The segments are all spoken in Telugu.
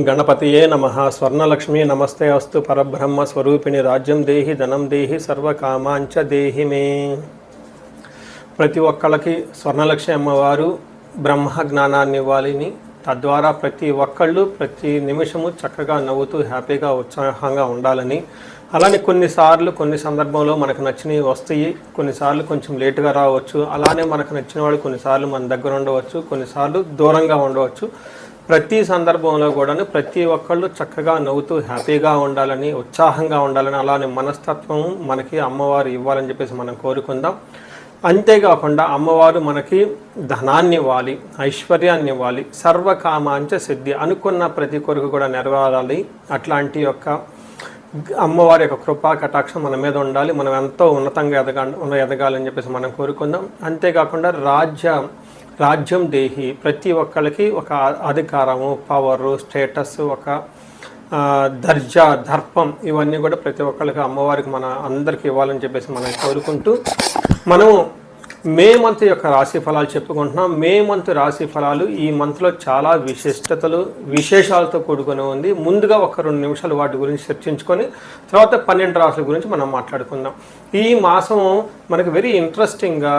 గణపతియే నమః. స్వర్ణలక్ష్మీ నమస్తే అస్తు. పరబ్రహ్మ స్వరూపిణి రాజ్యం దేహి ధనం దేహి సర్వకామాంచ దేహి మే. ప్రతి ఒక్కళ్ళకి స్వర్ణలక్ష్మి అమ్మవారు బ్రహ్మ జ్ఞానాన్ని ఇవ్వాలని, తద్వారా ప్రతి ఒక్కళ్ళు ప్రతి నిమిషము చక్కగా నవ్వుతూ హ్యాపీగా ఉత్సాహంగా ఉండాలని, అలానే కొన్ని సందర్భంలో మనకు నచ్చినవి వస్తాయి, కొన్నిసార్లు కొంచెం లేటుగా రావచ్చు. అలానే మనకు నచ్చిన వాళ్ళు కొన్నిసార్లు మన దగ్గర ఉండవచ్చు, కొన్నిసార్లు దూరంగా ఉండవచ్చు. ప్రతి సందర్భంలో కూడాను ప్రతి ఒక్కళ్ళు చక్కగా నవ్వుతూ హ్యాపీగా ఉండాలని, ఉత్సాహంగా ఉండాలని, అలానే మనస్తత్వం మనకి అమ్మవారు ఇవ్వాలని చెప్పేసి మనం కోరుకుందాం. అంతేకాకుండా అమ్మవారు మనకి ధనాన్ని ఇవ్వాలి, ఐశ్వర్యాన్ని ఇవ్వాలి, సర్వకామాంచ సిద్ధి, అనుకున్న ప్రతి కొరకు కూడా నెరవేరాలి. అట్లాంటి యొక్క అమ్మవారి యొక్క కృపా కటాక్షం మన మీద ఉండాలి. మనం ఎంతో ఉన్నతంగా ఎదగాలని చెప్పేసి మనం కోరుకుందాం. అంతేకాకుండా రాజ్యం దేహి, ప్రతి ఒక్కరికి ఒక అధికారము, పవరు, స్టేటస్, ఒక దర్జా, దర్పం, ఇవన్నీ కూడా ప్రతి ఒక్కరికి అమ్మవారికి మన అందరికీ ఇవ్వాలని చెప్పేసి మనం కోరుకుంటూ మనం మే మంత్ యొక్క రాశి ఫలాలు చెప్పుకుంటున్నాం. మే మంత్ రాశి ఫలాలు ఈ మంత్లో చాలా విశేషాలతో కూడుకొని ఉంది. ముందుగా ఒక 2 నిమిషాలు వాటి గురించి చర్చించుకొని తర్వాత 12 రాశుల గురించి మనం మాట్లాడుకుందాం. ఈ మాసం మనకు వెరీ ఇంట్రెస్టింగ్గా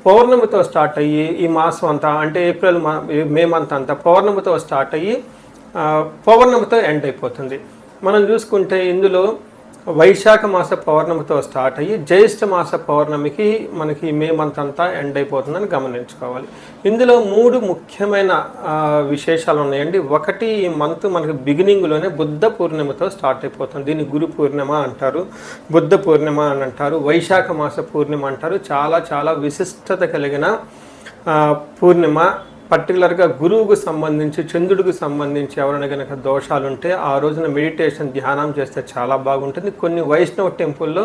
పౌర్ణమితో స్టార్ట్ అయ్యి ఈ మాసం అంతా అంటే మే మంత్ అంతా పౌర్ణమితో స్టార్ట్ అయ్యి పౌర్ణమితో ఎండ్ అయిపోతుంది. మనం చూసుకుంటే ఇందులో వైశాఖ మాస పౌర్ణమితో స్టార్ట్ అయ్యి జ్యేష్ఠ మాస పౌర్ణమికి మనకి మే మంత్ అంతా ఎండ్ అయిపోతుందని గమనించుకోవాలి. ఇందులో 3 ముఖ్యమైన విశేషాలు ఉన్నాయండి. ఒకటి, ఈ మంత్ మనకి బిగినింగ్లోనే బుద్ధ పూర్ణిమతో స్టార్ట్ అయిపోతుంది. దీన్ని గురు పూర్ణిమ అంటారు, బుద్ధ పూర్ణిమ అని అంటారు, వైశాఖ మాస పూర్ణిమ అంటారు. చాలా చాలా విశిష్టత కలిగిన పూర్ణిమ. పర్టికులర్గా గురువుకు సంబంధించి, చంద్రుడికి సంబంధించి ఎవరైనా కనుక దోషాలు ఉంటే ఆ రోజున మెడిటేషన్, ధ్యానం చేస్తే చాలా బాగుంటుంది. కొన్ని వైష్ణవ టెంపుల్లో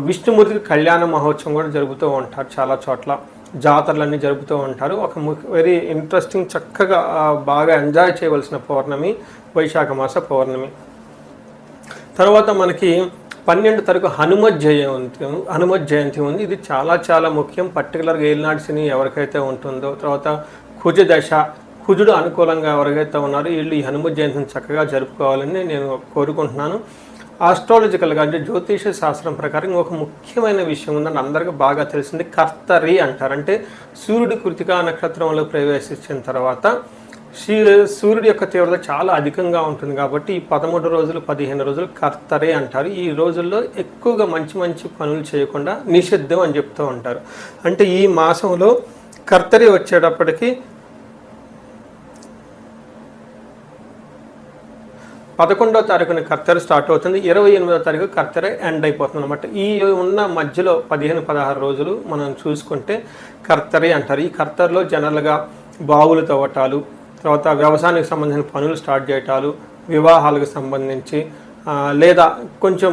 విష్ణుమూర్తికి కళ్యాణ మహోత్సవం కూడా జరుపుతూ ఉంటారు. చాలా చోట్ల జాతరలన్నీ జరుపుతూ ఉంటారు. ఒక వెరీ ఇంట్రెస్టింగ్, చక్కగా బాగా ఎంజాయ్ చేయవలసిన పౌర్ణమి వైశాఖ మాస పౌర్ణమి. తర్వాత మనకి 12 తారీఖు హనుమత్ జయంతి ఉంది. ఇది చాలా చాలా ముఖ్యం. పర్టికులర్గా ఏలినాటి శని ఎవరికైతే ఉంటుందో, తర్వాత కుజుడు అనుకూలంగా ఎవరికైతే ఉన్నారో వీళ్ళు ఈ హనుమత్ జయంతిని చక్కగా జరుపుకోవాలని నేను కోరుకుంటున్నాను. ఆస్ట్రాలజికల్గా అంటే జ్యోతిష శాస్త్రం ప్రకారం ఒక ముఖ్యమైన విషయం ఉందని అందరికీ బాగా తెలిసింది. కర్తరి అంటారు. అంటే సూర్యుడు కృతికా నక్షత్రంలో ప్రవేశించిన తర్వాత సూర్యుడి యొక్క తీవ్రత చాలా అధికంగా ఉంటుంది కాబట్టి ఈ 13 రోజులు 15 రోజులు కర్తరే అంటారు. ఈ రోజుల్లో ఎక్కువగా మంచి పనులు చేయకుండా నిషిద్ధం అని చెప్తూ ఉంటారు. అంటే ఈ మాసంలో కర్తరి వచ్చేటప్పటికి 11వ తారీఖున కర్తరి స్టార్ట్ అవుతుంది, 28వ తారీఖు కర్తరి ఎండ్ అయిపోతుంది అనమాట. ఈ ఉన్న మధ్యలో 15-16 రోజులు మనం చూసుకుంటే కర్తరి అంటారు. ఈ కర్తరిలో జనరల్గా బావులు తవ్వటాలు, తర్వాత వ్యవసాయానికి సంబంధించిన పనులు స్టార్ట్ చేయటాలు, వివాహాలకు సంబంధించి లేదా కొంచెం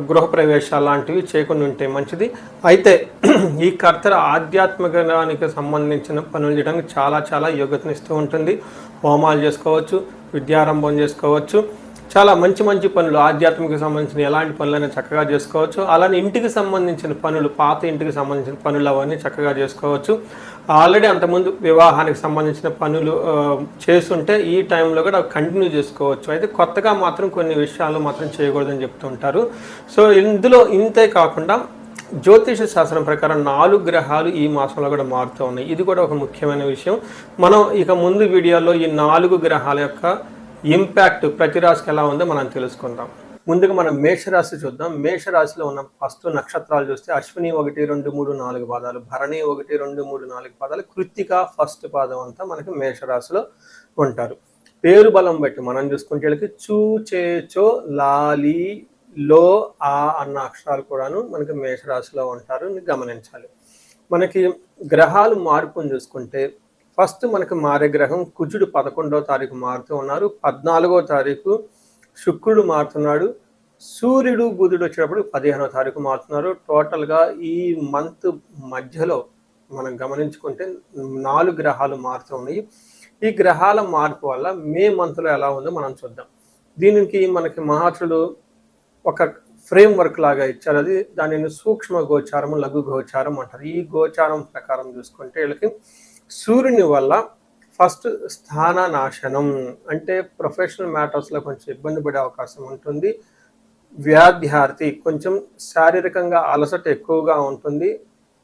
గృహప్రవేశాలు లాంటివి చేయకుండా ఉంటే మంచిది. అయితే ఈ కర్తర ఆధ్యాత్మికానికి సంబంధించిన పనులు చేయడానికి చాలా చాలా యోగ్యతనిస్తూ ఉంటుంది. హోమాలు చేసుకోవచ్చు, విద్యారంభం చేసుకోవచ్చు, చాలా మంచి పనులు, ఆధ్యాత్మిక సంబంధించిన ఎలాంటి పనులైనా చక్కగా చేసుకోవచ్చు. అలానే ఇంటికి సంబంధించిన పనులు, పాత ఇంటికి సంబంధించిన పనులు అవన్నీ చక్కగా చేసుకోవచ్చు. ఆల్రెడీ అంతకుముందు వివాహానికి సంబంధించిన పనులు చేస్తుంటే ఈ టైంలో కూడా కంటిన్యూ చేసుకోవచ్చు. అయితే కొత్తగా మాత్రం కొన్ని విషయాలు మాత్రం చేయకూడదని చెప్తుంటారు. సో ఇందులో ఇంతే కాకుండా జ్యోతిష శాస్త్రం ప్రకారం 4 గ్రహాలు ఈ మాసంలో కూడా మారుతూ ఉన్నాయి. ఇది కూడా ఒక ముఖ్యమైన విషయం. మనం ఇక ముందు వీడియోలో ఈ 4 గ్రహాల యొక్క ఇంపాక్ట్ ప్రతి రాశికి ఎలా ఉందో మనం తెలుసుకుందాం. ముందుగా మనం మేషరాశి చూద్దాం. మేషరాశిలో ఉన్న ఫస్ట్ నక్షత్రాలు చూస్తే అశ్విని 1, 2, 3, 4 పాదాలు, భరణి 1, 2, 3, 4 పాదాలు, కృత్తిక ఫస్ట్ పాదం అంతా మనకి మేషరాశిలో ఉంటారు. పేరు బలం బట్టి మనం చూసుకుంటే వీళ్ళకి చూ, చే, చో, లాలి, లో, ఆ అన్న అక్షరాలు కూడాను మనకి మేషరాశిలో ఉంటారు, గమనించాలి. మనకి గ్రహాలు మార్పుని చూసుకుంటే ఫస్ట్ మనకి మారే గ్రహం కుజుడు 11వ తారీఖు మారుతూ ఉన్నారు. 14వ తారీఖు శుక్రుడు మారుతున్నాడు. సూర్యుడు బుధుడు వచ్చేటప్పుడు 15వ తారీఖు మారుతున్నారు. టోటల్గా ఈ మంత్ మధ్యలో మనం గమనించుకుంటే 4 గ్రహాలు మారుతూ ఉన్నాయి. ఈ గ్రహాల మార్పు వల్ల మే మంత్లో ఎలా ఉందో మనం చూద్దాం. దీనికి మనకి మహర్షులు ఒక ఫ్రేమ్ వర్క్ లాగా ఇచ్చారు. దానిని సూక్ష్మ గోచారం, లఘు గోచారం అంటారు. ఈ గోచారం ప్రకారం చూసుకుంటే వీళ్ళకి సూర్యుని వల్ల ఫస్ట్ స్థాన నాశనం అంటే ప్రొఫెషనల్ మ్యాటర్స్లో కొంచెం ఇబ్బంది పడే అవకాశం ఉంటుంది. వ్యాధ్యార్థి కొంచెం శారీరకంగా అలసట ఎక్కువగా ఉంటుంది.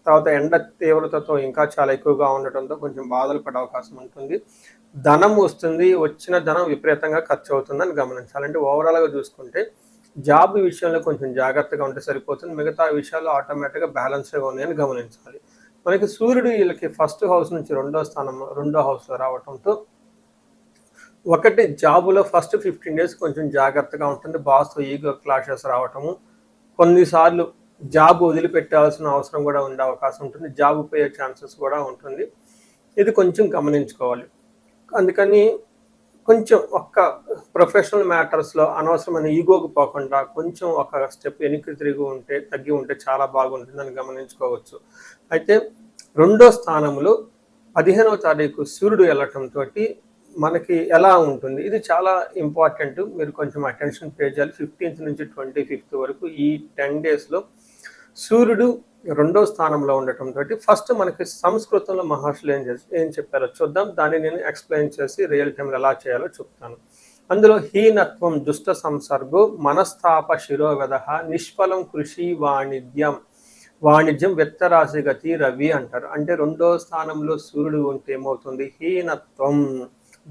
తర్వాత ఎండ తీవ్రతతో ఇంకా చాలా ఎక్కువగా ఉండటంతో కొంచెం బాధలు పడే అవకాశం ఉంటుంది. ధనం వస్తుంది, వచ్చిన ధనం విపరీతంగా ఖర్చు అవుతుందని గమనించాలి. అంటే ఓవరాల్గా చూసుకుంటే జాబ్ విషయంలో కొంచెం జాగ్రత్తగా ఉంటే సరిపోతుంది. మిగతా విషయాలు ఆటోమేటిక్గా బ్యాలెన్స్గా ఉన్నాయని గమనించాలి. మనకి సూర్యుడు వీళ్ళకి ఫస్ట్ హౌస్ నుంచి రెండో హౌస్లో రావడంతో ఒకటి జాబులో ఫస్ట్ 15 డేస్ కొంచెం జాగ్రత్తగా ఉంటుంది. బాస్తో ఈగో క్లాషెస్ రావటము, కొన్నిసార్లు జాబ్ వదిలిపెట్టాల్సిన అవసరం కూడా ఉండే అవకాశం ఉంటుంది. జాబ్ పోయే ఛాన్సెస్ కూడా ఉంటుంది. ఇది కొంచెం గమనించుకోవాలి. అందుకని కొంచెం ఒక్క ప్రొఫెషనల్ మ్యాటర్స్లో అనవసరమైన ఈగోకు పోకుండా కొంచెం ఒక స్టెప్ వెనక్కి తగ్గి ఉంటే చాలా బాగుంటుందని గమనించుకోవచ్చు. అయితే రెండో స్థానంలో 15వ తారీఖు సూర్యుడు వెళ్ళటంతో మనకి ఎలా ఉంటుంది, ఇది చాలా ఇంపార్టెంట్. మీరు కొంచెం అటెన్షన్ పే చేయాలి. 15th నుంచి 25th వరకు ఈ 10 డేస్లో సూర్యుడు రెండో స్థానంలో ఉండటంతో ఫస్ట్ మనకి సంస్కృతంలో మహర్షులు ఏం చెప్పారో చూద్దాం. దాన్ని నేను ఎక్స్ప్లెయిన్ చేసి రియల్ టైంలో ఎలా చేయాలో చెప్తాను. అందులో హీనత్వం దుష్ట సంసర్గో మనస్తాప శిరోవెద నిష్ఫలం కృషి వాణిజ్యం వ్యక్తరాశి గతి రవి అంటారు. అంటే రెండో స్థానంలో సూర్యుడు ఉంటే ఏమవుతుంది, హీనత్వం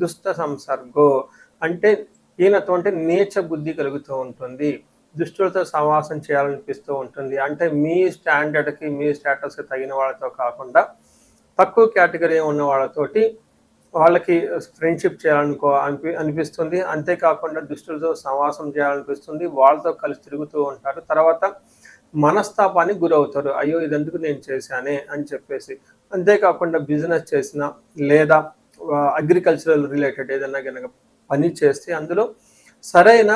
దుష్ట సంసర్గో అంటే హీనత్వం అంటే నీచ బుద్ధి కలుగుతూ ఉంటుంది. దుష్టులతో సహవాసం చేయాలనిపిస్తూ ఉంటుంది. అంటే మీ స్టాండర్డ్కి మీ స్టేటస్కి తగిన వాళ్ళతో కాకుండా తక్కువ కేటగిరీ ఉన్న వాళ్ళతోటి వాళ్ళకి ఫ్రెండ్షిప్ అనిపిస్తుంది. అంతేకాకుండా దుష్టులతో సహవాసం చేయాలనిపిస్తుంది. వాళ్ళతో కలిసి తిరుగుతూ ఉంటారు. తర్వాత మనస్తాపానికి గురవుతారు. అయ్యో ఇదెందుకు నేను చేశానే అని చెప్పేసి. అంతేకాకుండా బిజినెస్ చేసిన లేదా అగ్రికల్చరల్ రిలేటెడ్ ఏదైనా కనుక పని చేస్తే అందులో సరైన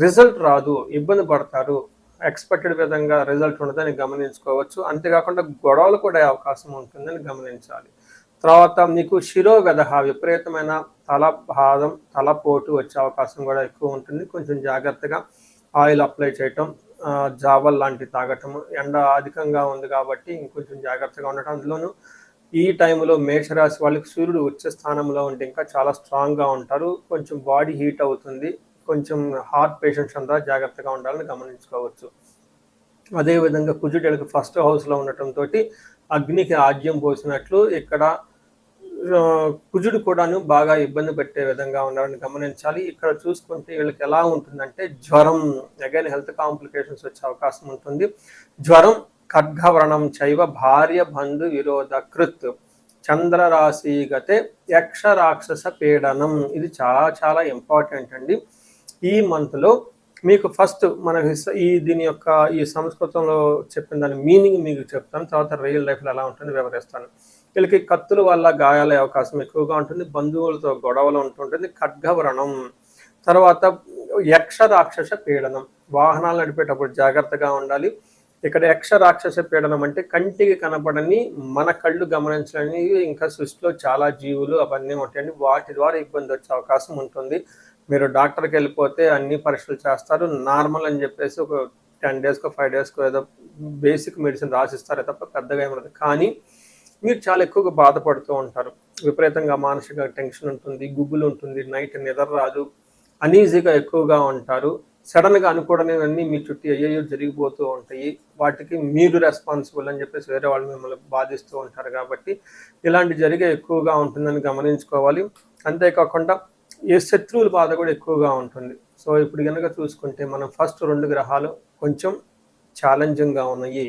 రిజల్ట్ రాదు, ఇబ్బంది పడతారు. ఎక్స్పెక్టెడ్ విధంగా రిజల్ట్ ఉండదని గమనించుకోవచ్చు. అంతేకాకుండా గొడవలు కూడా అవకాశం ఉంటుందని గమనించాలి. తర్వాత మీకు శిరోవెద విపరీతమైన తలభారం తలపోటు వచ్చే అవకాశం కూడా ఎక్కువ ఉంటుంది. కొంచెం జాగ్రత్తగా ఆయిల్ అప్లై చేయటం, జావల్ లాంటివి తాగటం. ఎండ అధికంగా ఉంది కాబట్టి ఇంకొంచెం జాగ్రత్తగా ఉండటం. అందులోనూ ఈ టైంలో మేషరాశి వాళ్ళకి సూర్యుడు వచ్చే స్థానంలో ఉంటే ఇంకా చాలా స్ట్రాంగ్గా ఉంటారు. కొంచెం బాడీ హీట్ అవుతుంది. కొంచెం హార్ట్ పేషెంట్స్ అంతా జాగ్రత్తగా ఉండాలని గమనించుకోవచ్చు. అదేవిధంగా కుజుడికి ఫస్ట్ హౌస్లో ఉండటంతో అగ్నికి ఆజ్యం పోసినట్లు ఇక్కడ కుజుడు కూడాను బాగా ఇబ్బంది పెట్టే విధంగా ఉన్నారని గమనించాలి. ఇక్కడ చూసుకుంటే వీళ్ళకి ఎలా ఉంటుందంటే జ్వరం, అగైన్ హెల్త్ కాంప్లికేషన్స్ వచ్చే అవకాశం ఉంటుంది. జ్వరం, ఖడ్గవ్రణం చైవ భార్య బంధు విరోధ కృత్ చంద్రరాశిగతే యక్ష రాక్షస పీడనం. ఇది చాలా చాలా ఇంపార్టెంట్ అండి. ఈ మంత్లో మీకు ఫస్ట్ దీని యొక్క ఈ సంస్కృతంలో చెప్పిన దాని మీనింగ్ మీకు చెప్తాను. తర్వాత రియల్ లైఫ్లో ఎలా ఉంటుంది వివరిస్తాను. వీళ్ళకి కత్తుల వల్ల గాయాలయ్యే అవకాశం ఎక్కువగా ఉంటుంది. బంధువులతో గొడవలు ఉంటుంటుంది. ఖడ్గవ్రణం, తర్వాత యక్ష రాక్షస పీడనం. వాహనాలు నడిపేటప్పుడు జాగ్రత్తగా ఉండాలి. ఇక్కడ యక్ష రాక్షస పీడనం అంటే కంటికి కనపడని, మన కళ్ళు గమనించని ఇంకా సృష్టిలో చాలా జీవులు అవన్నీ ఉంటాయండి. వాటి ద్వారా ఇబ్బంది వచ్చే అవకాశం ఉంటుంది. మీరు డాక్టర్కి వెళ్ళిపోతే అన్ని పరీక్షలు చేస్తారు. నార్మల్ అని చెప్పేసి ఒక 10 డేస్కో 5 డేస్కో ఏదో బేసిక్ మెడిసిన్ రాసిస్తారే తప్ప పెద్దగా ఏమన్నది. కానీ మీరు చాలా ఎక్కువగా బాధపడుతూ ఉంటారు. విపరీతంగా మానసిక టెన్షన్ ఉంటుంది, గుగ్గులు ఉంటుంది, నైట్ నిద్ర రాదు, అనీజీగా ఎక్కువగా ఉంటారు. సడన్గా అనుకోవడాన్ని మీ చుట్టూ అయ్యో జరిగిపోతూ ఉంటాయి. వాటికి మీరు రెస్పాన్సిబుల్ అని చెప్పేసి వేరే వాళ్ళు మిమ్మల్ని బాధిస్తూ ఉంటారు. కాబట్టి ఇలాంటి జరిగే ఎక్కువగా ఉంటుందని గమనించుకోవాలి. అంతేకాకుండా ఏ శత్రువుల బాధ కూడా ఎక్కువగా ఉంటుంది. సో ఇప్పుడు కనుక చూసుకుంటే మనం ఫస్ట్ 2 గ్రహాలు కొంచెం ఛాలెంజింగ్గా ఉన్నాయి.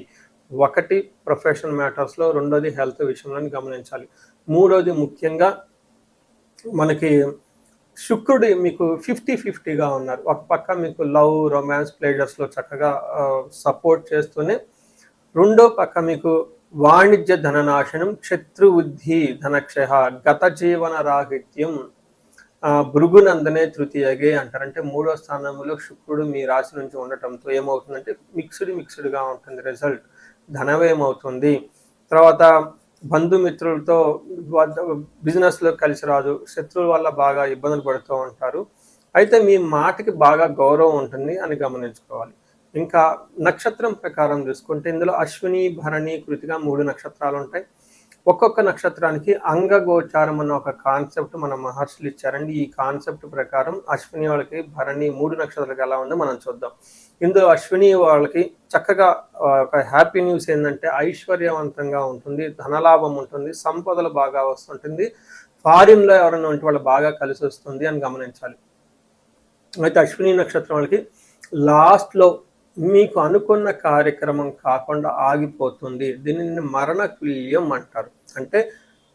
ఒకటి ప్రొఫెషనల్ మ్యాటర్స్లో, రెండోది హెల్త్ విషయంలో గమనించాలి. మూడోది ముఖ్యంగా మనకి శుక్రుడు మీకు 50-50గా ఉన్నారు. ఒక పక్క మీకు లవ్, రొమాన్స్, ప్లేజర్స్లో చక్కగా సపోర్ట్ చేస్తూనే రెండో పక్క మీకు వాణిజ్య ధననాశనం, శత్రుబుద్ధి ధనక్షయ, గత జీవన రాహిత్యం, భృగునందనే తృతీయగే అంటారు. అంటే మూడో స్థానంలో శుక్రుడు మీ రాశి నుంచి ఉండటంతో ఏమవుతుందంటే మిక్స్డ్గా ఉంటుంది రిజల్ట్. ధనవ్యయమవుతుంది. తర్వాత బంధుమిత్రులతో బిజినెస్లో కలిసి రాదు. శత్రువుల వల్ల బాగా ఇబ్బందులు పడుతూ ఉంటారు. అయితే మీ మాటకి బాగా గౌరవం ఉంటుంది అని గమనించుకోవాలి. ఇంకా నక్షత్రం ప్రకారం చూసుకుంటే ఇందులో అశ్విని, భరణి, కృతిక 3 నక్షత్రాలు ఉంటాయి. ఒక్కొక్క నక్షత్రానికి అంగగోచారం అన్న ఒక కాన్సెప్ట్ మన మహర్షులు ఇచ్చారండి. ఈ కాన్సెప్ట్ ప్రకారం అశ్విని వాళ్ళకి, భరణి 3 నక్షత్రాలకు ఎలా ఉందో మనం చూద్దాం. ఇందులో అశ్విని వాళ్ళకి చక్కగా ఒక హ్యాపీ న్యూస్ ఏంటంటే ఐశ్వర్యవంతంగా ఉంటుంది, ధనలాభం ఉంటుంది, సంపదలు బాగా వస్తుంటుంది, ఫారిన్లో ఎవరైనా ఉంటే వాళ్ళు బాగా కలిసి వస్తుంది అని గమనించాలి. అయితే అశ్విని నక్షత్రం వాళ్ళకి లాస్ట్లో మీకు అనుకున్న కార్యక్రమం కాకుండా ఆగిపోతుంది. దీనిని మరణతుల్యం అంటారు. అంటే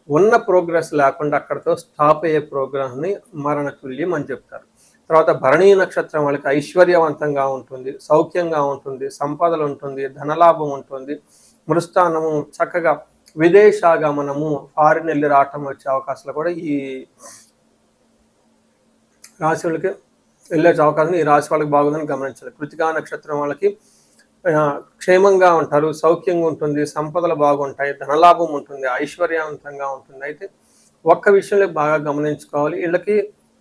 ఉన్న ప్రోగ్రెస్ లేకుండా అక్కడితో స్టాప్ అయ్యే ప్రోగ్రామ్ని మరణతుల్యం అని చెప్తారు. తర్వాత భరణీ నక్షత్రం వాళ్ళకి ఐశ్వర్యవంతంగా ఉంటుంది, సౌఖ్యంగా ఉంటుంది, సంపదలు ఉంటుంది, ధనలాభం ఉంటుంది, మృస్థానము చక్కగా విదేశాగమనము, ఫారిన్ వెళ్ళి రావటం వచ్చే అవకాశాలు కూడా ఈ రాశి వాళ్ళకి వెళ్ళే అవకాశం ఈ రాశి వాళ్ళకి బాగుందని గమనించాలి. కృతికా నక్షత్రం వాళ్ళకి క్షేమంగా ఉంటారు, సౌఖ్యంగా ఉంటుంది, సంపదలు బాగుంటాయి, ధనలాభం ఉంటుంది, ఐశ్వర్యవంతంగా ఉంటుంది. అయితే ఒక్క విషయంలో బాగా గమనించుకోవాలి, వీళ్ళకి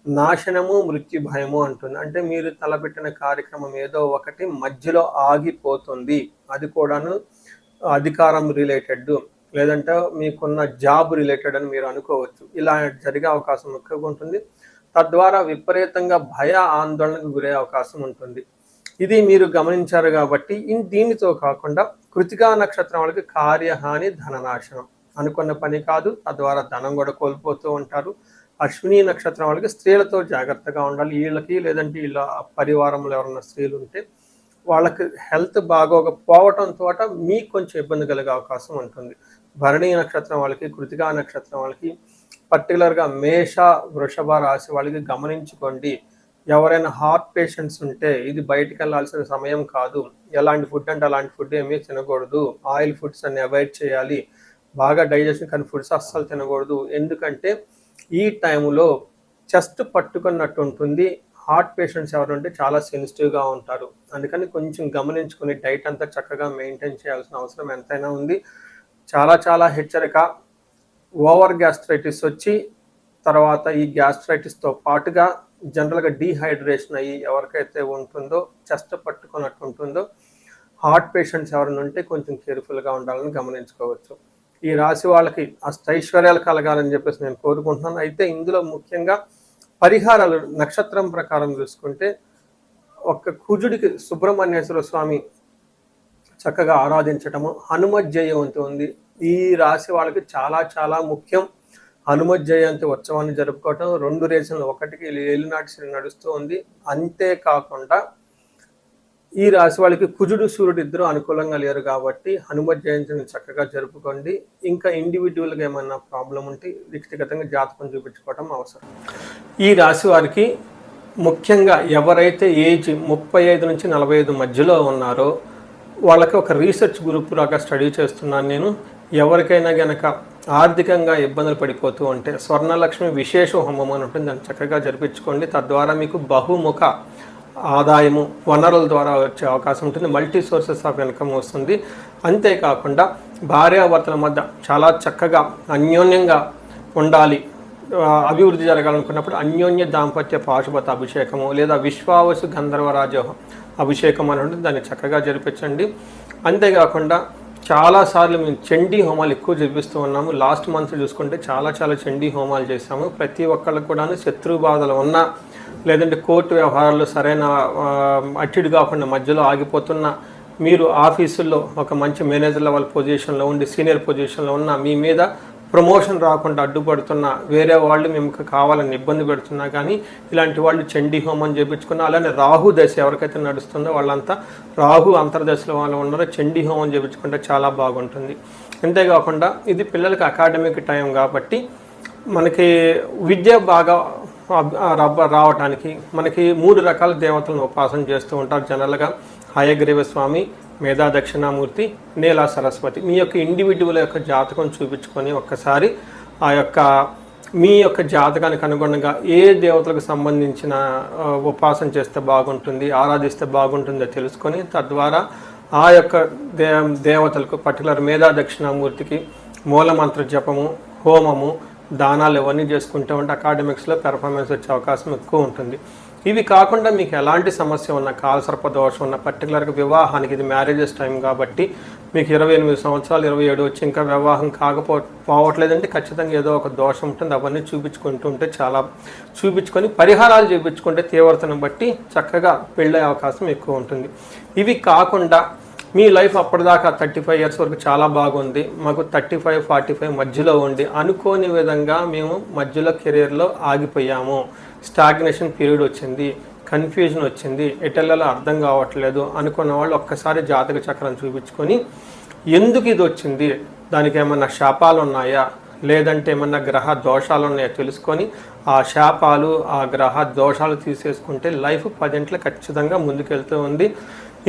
నాశనము మృత్యు భయము అంటుంది. అంటే మీరు తలపెట్టిన కార్యక్రమం ఏదో ఒకటి మధ్యలో ఆగిపోతుంది. అది కూడాను అధికారం రిలేటెడ్, లేదంటే మీకున్న జాబ్ రిలేటెడ్ అని మీరు అనుకోవచ్చు. ఇలా జరిగే అవకాశం ఎక్కువగా ఉంటుంది. తద్వారా విపరీతంగా భయ ఆందోళనకు గురే అవకాశం ఉంటుంది. ఇది మీరు గమనించారు కాబట్టి దీనితో కాకుండా కృతికా నక్షత్రం వాళ్ళకి కార్యహాని, ధననాశనం, అనుకున్న పని కాదు, తద్వారా ధనం కూడా కోల్పోతూ ఉంటారు. అశ్విని నక్షత్రం వాళ్ళకి స్త్రీలతో జాగ్రత్తగా ఉండాలి. వీళ్ళకి లేదంటే వీళ్ళ పరివారంలో ఎవరన్నా స్త్రీలు ఉంటే వాళ్ళకి హెల్త్ బాగోకపోవటంతో మీకు కొంచెం ఇబ్బంది కలిగే అవకాశం ఉంటుంది. భరణీ నక్షత్రం వాళ్ళకి, కృతికా నక్షత్రం వాళ్ళకి, పర్టికులర్గా మేష, వృషభ రాశి వాళ్ళకి గమనించుకోండి. ఎవరైనా హార్ట్ పేషెంట్స్ ఉంటే ఇది బయటికి వెళ్ళాల్సిన సమయం కాదు. ఎలాంటి ఫుడ్ అంటే అలాంటి ఫుడ్ ఏమీ తినకూడదు. ఆయిల్ ఫుడ్స్ అన్ని అవాయిడ్ చేయాలి. బాగా డైజెషన్ కానీ ఫుడ్స్ అస్సలు తినకూడదు. ఎందుకంటే ఈ టైంలో చెస్ట్ పట్టుకున్నట్టు ఉంటుంది. హార్ట్ పేషెంట్స్ ఎవరు ఉంటే చాలా సెన్సిటివ్గా ఉంటారు. అందుకని కొంచెం గమనించుకుని డైట్ అంతా చక్కగా మెయింటైన్ చేయాల్సిన అవసరం ఎంతైనా ఉంది. చాలా హెచ్చరిక. ఓవర్ గ్యాస్ట్రైటిస్ వచ్చి తర్వాత ఈ గ్యాస్ట్రైటిస్తో పాటుగా జనరల్గా డీహైడ్రేషన్ అయ్యి ఎవరికైతే ఉంటుందో, చెస్ట్ పట్టుకున్నట్టు ఉంటుందో, హార్ట్ పేషెంట్స్ ఎవరైనా ఉంటే కొంచెం కేర్ఫుల్గా ఉండాలని గమనించుకోవచ్చు. ఈ రాశి వాళ్ళకి అష్టైశ్వర్యాలు కలగాలని చెప్పేసి నేను కోరుకుంటున్నాను. అయితే ఇందులో ముఖ్యంగా పరిహారాలు నక్షత్రం ప్రకారం చూసుకుంటే ఒక కుజుడికి సుబ్రహ్మణ్యేశ్వర స్వామి చక్కగా ఆరాధించటము, హనుమత్ జయంతి ఉంది. ఈ రాశి వాళ్ళకి చాలా ముఖ్యం. హనుమత్ జయంతి ఉత్సవాన్ని జరుపుకోవటం. 2 రేసులు, ఒకటికి ఏలినాటి శని నడుస్తూ ఉంది. అంతేకాకుండా ఈ రాశి వాళ్ళకి కుజుడు, సూర్యుడు ఇద్దరు అనుకూలంగా లేరు కాబట్టి హనుమత్ జయంతిని చక్కగా జరుపుకోండి. ఇంకా ఇండివిజువల్గా ఏమన్నా ప్రాబ్లం ఉంటే వ్యక్తిగతంగా జాతకం చూపించుకోవటం అవసరం. ఈ రాశి వారికి ముఖ్యంగా ఎవరైతే ఏజ్ 35 నుంచి 45 మధ్యలో ఉన్నారో వాళ్ళకి ఒక రీసెర్చ్ గ్రూప్ లాగా స్టడీ చేస్తున్నాను నేను. ఎవరికైనా గనక ఆర్థికంగా ఇబ్బందులు పడిపోతూ ఉంటే స్వర్ణలక్ష్మి విశేష హోమం అని ఉంటుంది, దాన్ని చక్కగా జరిపించుకోండి. తద్వారా మీకు బహుముఖ ఆదాయము, వనరుల ద్వారా వచ్చే అవకాశం ఉంటుంది. మల్టీ సోర్సెస్ ఆఫ్ ఇన్కమ్ వస్తుంది. అంతేకాకుండా భార్యాభర్తల మధ్య చాలా చక్కగా అన్యోన్యంగా ఉండాలి, అభివృద్ధి జరగాలనుకున్నప్పుడు అన్యోన్య దాంపత్య పాశుపత అభిషేకము లేదా విశ్వావసు గంధర్వరాజ అభిషేకం అని ఉంటుంది, దాన్ని చక్కగా జరిపించండి. అంతేకాకుండా చాలాసార్లు మేము చండీ హోమాలు ఎక్కువ జరిపిస్తూ ఉన్నాము. లాస్ట్ మంత్ చూసుకుంటే చాలా చండీ హోమాలు చేసాము. ప్రతి ఒక్కళ్ళకు కూడా శత్రు బాధలు ఉన్నా, లేదంటే కోర్టు వ్యవహారాల్లో సరైన అట్టిడు కాకుండా మధ్యలో ఆగిపోతున్న మీరు ఆఫీసుల్లో ఒక మంచి మేనేజర్ లెవెల్ పొజిషన్లో ఉండి సీనియర్ పొజిషన్లో ఉన్న మీ మీద ప్రమోషన్ రాకుండా అడ్డుపడుతున్న వేరే వాళ్ళు మేము కావాలని ఇబ్బంది పెడుతున్నా కానీ ఇలాంటి వాళ్ళు చండీ హోమం చేయించుకున్న, అలానే రాహు దశ ఎవరికైతే నడుస్తుందో వాళ్ళంతా రాహు అంతర్దశలో వాళ్ళు ఉన్నారో చండీ హోమం చేయించుకుంటే చాలా బాగుంటుంది. అంతేకాకుండా ఇది పిల్లలకి అకాడమిక్ టైం కాబట్టి మనకి విద్య బాగా రావటానికి మనకి 3 రకాల దేవతలను ఉపాసన చేస్తూ ఉంటారు జనరల్గా. హయగ్రీవ స్వామి, మేధా దక్షిణామూర్తి, నీలా సరస్వతి. మీ యొక్క ఇండివిజువల్ యొక్క జాతకం చూపించుకొని ఒక్కసారి ఆ యొక్క మీ యొక్క జాతకానికి అనుగుణంగా ఏ దేవతలకు సంబంధించిన ఉపాసన చేస్తే బాగుంటుంది, ఆరాధిస్తే బాగుంటుందో తెలుసుకొని తద్వారా ఆ యొక్క దేవతలకు పర్టికులర్ మేధా దక్షిణామూర్తికి మూలమంత్ర జపము, హోమము, దానాలు ఇవన్నీ చేసుకుంటూ ఉంటే అకాడమిక్స్లో పెర్ఫార్మెన్స్ వచ్చే అవకాశం ఎక్కువ ఉంటుంది. ఇవి కాకుండా మీకు ఎలాంటి సమస్య ఉన్న, కాలసర్ప దోషం ఉన్న, పర్టికులర్గా వివాహానికి ఇది మ్యారేజెస్ టైం కాబట్టి మీకు 28 సంవత్సరాలు 27 వచ్చి ఇంకా వివాహం పోవట్లేదంటే ఖచ్చితంగా ఏదో ఒక దోషం ఉంటుంది. అవన్నీ చూపించుకుంటుంటే చూపించుకొని పరిహారాలు చూపించుకుంటే తీవ్రతను బట్టి చక్కగా పెళ్ళే అవకాశం ఎక్కువ ఉంటుంది. ఇవి కాకుండా మీ లైఫ్ అప్పటిదాకా 35 ఇయర్స్ వరకు చాలా బాగుంది, మాకు 35-45 మధ్యలో ఉండి అనుకోని విధంగా మేము మధ్యలో కెరీర్లో ఆగిపోయాము, స్టాగ్నేషన్ పీరియడ్ వచ్చింది, కన్ఫ్యూజన్ వచ్చింది, ఎటెల్లలో అర్థం కావట్లేదు అనుకున్న వాళ్ళు ఒక్కసారి జాతక చక్రం చూపించుకొని ఎందుకు ఇది వచ్చింది, దానికి ఏమన్నా శాపాలు ఉన్నాయా లేదంటే ఏమన్నా గ్రహ దోషాలు ఉన్నాయో తెలుసుకొని ఆ శాపాలు ఆ గ్రహ దోషాలు తీసేసుకుంటే లైఫ్ 10 ఖచ్చితంగా ముందుకెళ్తూ ఉంది.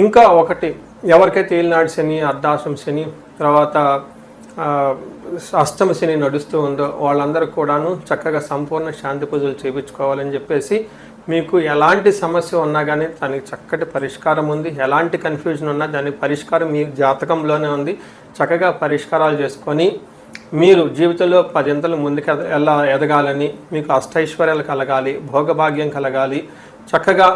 ఇంకా ఒకటి, ఎవరికైతే ఏలినాడు శని, అర్ధాశ్రమ శని, తర్వాత అష్టమ శని నడుస్తూ ఉందో వాళ్ళందరూ కూడాను చక్కగా సంపూర్ణ శాంతి పూజలు చేయించుకోవాలని చెప్పేసి, మీకు ఎలాంటి సమస్య ఉన్నా కానీ దానికి చక్కటి పరిష్కారం ఉంది. ఎలాంటి కన్ఫ్యూజన్ ఉన్నా దానికి పరిష్కారం మీ జాతకంలోనే ఉంది. చక్కగా పరిష్కారాలు చేసుకొని మీరు జీవితంలో 10 ముందుకు ఎదగాలని, మీకు అష్టైశ్వర్యాలు కలగాలి, భోగభాగ్యం కలగాలి, చక్కగా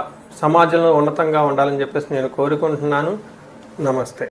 సమాజంలో ఉన్నతంగా ఉండాలని చెప్పేసి నేను కోరుకుంటున్నాను. నమస్తే.